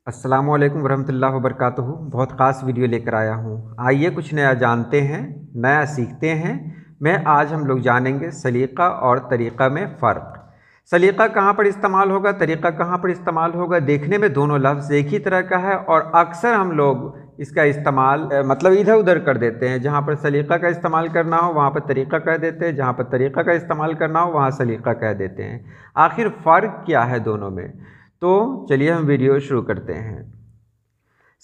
अस्सलामु अलैकुम वरहमतुल्लाहि वबरकातुहू। बहुत ख़ास वीडियो लेकर आया हूँ। आइए कुछ नया जानते हैं, नया सीखते हैं। आज हम लोग जानेंगे सलीक़ा और तरीक़ा में फ़र्क। सलीक़ा कहाँ पर इस्तेमाल होगा, तरीक़ा कहाँ पर इस्तेमाल होगा। देखने में दोनों लफ्ज़ एक ही तरह का है और अक्सर हम लोग इसका इस्तेमाल मतलब इधर उधर कर देते हैं। जहाँ पर सलीक़ा का इस्तेमाल करना हो वहाँ पर तरीक़ा कह देते हैं, जहाँ पर तरीक़ा का इस्तेमाल करना हो वहाँ सलीक़ा कह देते हैं। आखिर फ़र्क क्या है दोनों में, तो चलिए हम वीडियो शुरू करते हैं।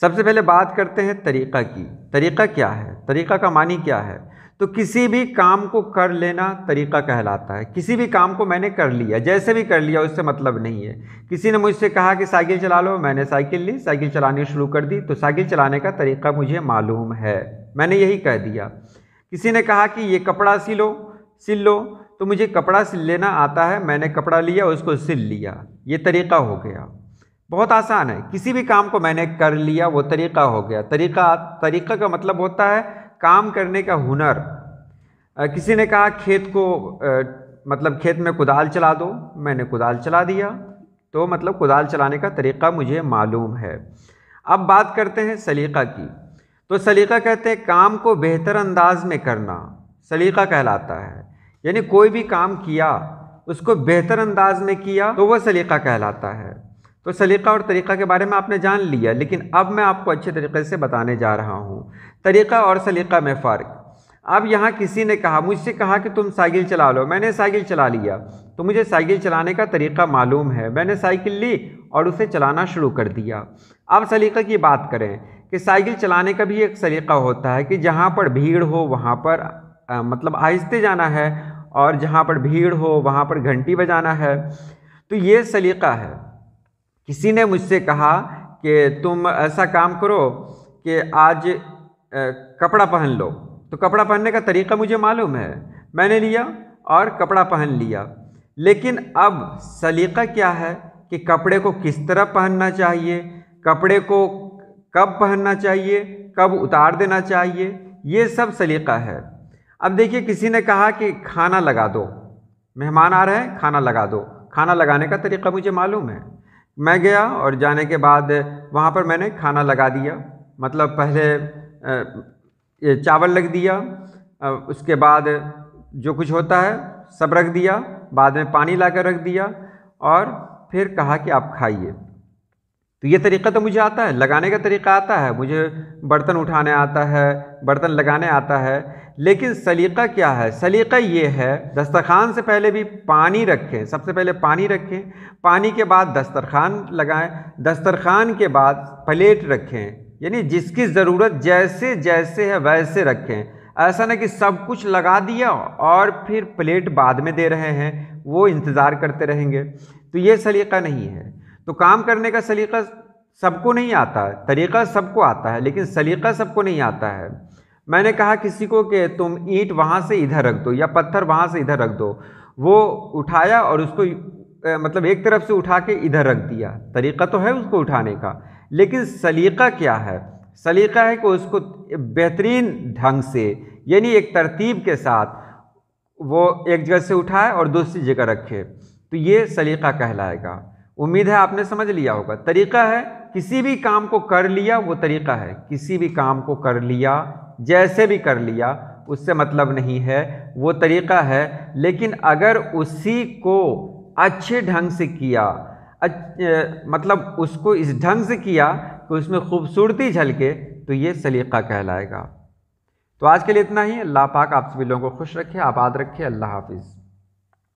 सबसे पहले बात करते हैं तरीक़ा की। तरीक़ा क्या है, तरीक़ा का मानी क्या है। तो किसी भी काम को कर लेना तरीक़ा कहलाता है। किसी भी काम को मैंने कर लिया, जैसे भी कर लिया, उससे मतलब नहीं है। किसी ने मुझसे कहा कि साइकिल चला लो, मैंने साइकिल ली, साइकिल चलानी शुरू कर दी, तो साइकिल चलाने का तरीक़ा मुझे मालूम है, मैंने यही कह दिया। किसी ने कहा कि ये कपड़ा सिल लो, तो मुझे कपड़ा सिल लेना आता है, मैंने कपड़ा लिया, उसको सिल लिया, ये तरीक़ा हो गया। बहुत आसान है। किसी भी काम को मैंने कर लिया, वो तरीक़ा हो गया। तरीक़ा का मतलब होता है काम करने का हुनर। किसी ने कहा खेत को मतलब खेत में कुदाल चला दो, मैंने कुदाल चला दिया, तो मतलब कुदाल चलाने का तरीक़ा मुझे मालूम है। अब बात करते हैं सलीक़ा की। तो सलीक़ा कहते हैं काम को बेहतर अंदाज में करना, सलीक़ा कहलाता है। यानी कोई भी काम किया, उसको बेहतर अंदाज में किया, तो वह सलीक़ा कहलाता है। तो सलीक़ा और तरीक़ा के बारे में आपने जान लिया, लेकिन अब मैं आपको अच्छे तरीके से बताने जा रहा हूँ तरीक़ा और सलीक़ा में फ़र्क। अब यहाँ किसी ने कहा, मुझसे कहा कि तुम साइकिल चला लो, मैंने साइकिल चला लिया, तो मुझे साइकिल चलाने का तरीक़ा मालूम है, मैंने साइकिल ली और उसे चलाना शुरू कर दिया। अब सलीक़ा की बात करें कि साइकिल चलाने का भी एक सलीक़ा होता है कि जहाँ पर भीड़ हो वहाँ पर मतलब आहिस्ते जाना है, और जहाँ पर भीड़ हो वहाँ पर घंटी बजाना है। तो ये सलीक़ा है। किसी ने मुझसे कहा कि तुम ऐसा काम करो कि आज कपड़ा पहन लो, तो कपड़ा पहनने का तरीक़ा मुझे मालूम है, मैंने लिया और कपड़ा पहन लिया। लेकिन अब सलीक़ा क्या है कि कपड़े को किस तरह पहनना चाहिए, कपड़े को कब पहनना चाहिए, कब उतार देना चाहिए, ये सब सलीक़ा है। अब देखिए, किसी ने कहा कि खाना लगा दो, मेहमान आ रहे हैं, खाना लगा दो। खाना लगाने का तरीक़ा मुझे मालूम है। मैं गया और जाने के बाद वहाँ पर मैंने खाना लगा दिया। मतलब पहले ये चावल रख दिया, उसके बाद जो कुछ होता है सब रख दिया, बाद में पानी ला कर रख दिया और फिर कहा कि आप खाइए। तो ये तरीक़ा तो मुझे आता है, लगाने का तरीक़ा आता है, मुझे बर्तन उठाने आता है, बर्तन लगाने आता है। लेकिन सलीक़ा क्या है, सलीक़ा ये है दस्तरखान से पहले भी पानी रखें, सबसे पहले पानी रखें, पानी के बाद दस्तरखान लगाएं, दस्तरखान के बाद प्लेट रखें। यानी जिसकी ज़रूरत जैसे जैसे है वैसे रखें। ऐसा नहीं कि सब कुछ लगा दिया और फिर प्लेट बाद में दे रहे हैं, वो इंतज़ार करते रहेंगे। तो ये सलीक़ा नहीं है। तो काम करने का सलीक़ा सबको नहीं आता है, तरीक़ा सबको आता है, लेकिन सलीक़ा सबको नहीं आता है। मैंने कहा किसी को कि तुम ईंट वहाँ से इधर रख दो या पत्थर वहाँ से इधर रख दो, वो उठाया और उसको मतलब एक तरफ से उठा के इधर रख दिया। तरीक़ा तो है उसको उठाने का, लेकिन सलीक़ा क्या है, सलीक़ा है कि उसको बेहतरीन ढंग से, यानी एक तरतीब के साथ वो एक जगह से उठाए और दूसरी जगह रखे, तो ये सलीक़ा कहलाएगा। उम्मीद है आपने समझ लिया होगा। तरीक़ा है किसी भी काम को कर लिया, वो तरीक़ा है। किसी भी काम को कर लिया, जैसे भी कर लिया, उससे मतलब नहीं है, वो तरीक़ा है। लेकिन अगर उसी को अच्छे ढंग से किया, मतलब उसको इस ढंग से किया कि उसमें खूबसूरती झलके, तो ये सलीक़ा कहलाएगा। तो आज के लिए इतना ही। अल्लाह पाक आप सभी लोगों को खुश रखे, आबाद रखे। अल्लाह हाफिज़।